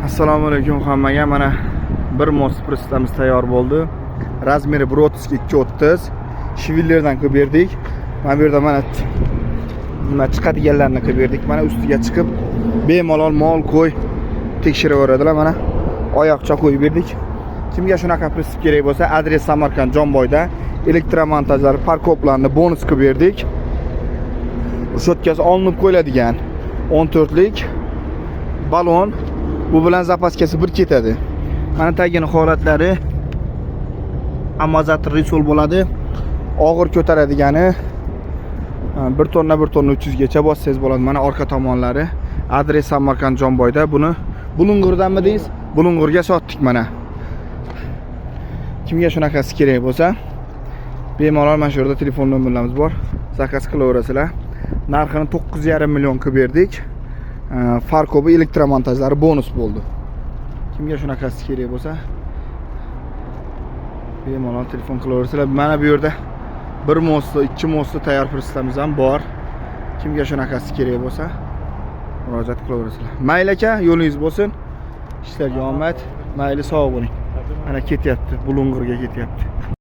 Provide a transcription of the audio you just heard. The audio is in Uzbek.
Assalomu alaykum hammaga. Mana bir most pristamiz tayyor bo'ldi. Razmeri 1.32 2.30. Shivillerdan qilib berdik. Mana bu yerda mana nima chiqadiganlarni qilib berdik. Mana ustiga chiqib bemalol mol qo'y tekshiraveradilar. Mana oyoqcha qo'yib berdik. Kimga shunaqa prist kerak bo'lsa, adres Samarqand Jonboyda elektromontajlar, parkoplarni bonus qilib berdik. Shotkasi olinib qo'yiladigan 14 lik balon. Bu bilan zapaskasi bir ketadi. Mana tagini holatlari amortizator risol bo'ladi. Og'ir ko'taradigani 1 tonna 300 gacha bossangiz bo'ladi. Mana orqa tomonlari. Adres Samarqand Jonboyda. Buni Bulung'urdanmi deysiz? Bulung'urga sotdik mana. Kimga shunaqasi kerak bo'lsa, bemalol mana shu yerda telefon nomerlarimiz bor. Zakaz qilaverasizlar. Narxini 9,5 million qilib berdik. Farkobi elektromontajlari bonus bo'ldi. Kimga shunaqasi kerak bo'lsa, bemalol telefon qilaverasizlar. Mana bu yerda bir mostli, 2 mostli tayyor pristamiz ham bor. Kimga shunaqasi kerak bo'lsa, murojaat qilaverasizlar. Mayli aka, yo'lingiz bo'lsin. Ishlarga omad, mayli sog' bo'ling. Mana ketyapti, Bulung'urga ketyapti.